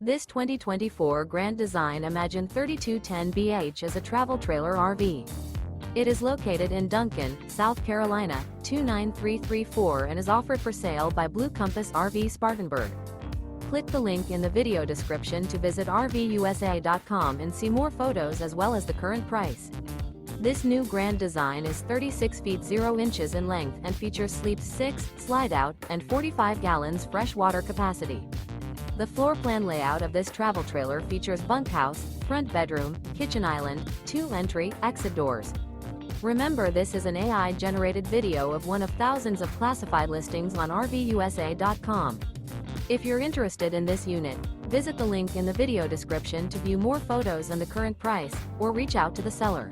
This 2024 Grand Design Imagine 3210BH is a travel trailer RV. It is located in Duncan, South Carolina, 29334 and is offered for sale by Blue Compass RV Spartanburg. Click the link in the video description to visit RVUSA.com and see more photos as well as the current price. This new Grand Design is 36 feet 0 inches in length and features sleeps 6, slide-out, and 45 gallons fresh water capacity. The floor plan layout of this travel trailer features bunkhouse, front bedroom, kitchen island, 2 entry, exit doors. Remember, this is an AI-generated video of one of thousands of classified listings on RVUSA.com. If you're interested in this unit, visit the link in the video description to view more photos and the current price, or reach out to the seller.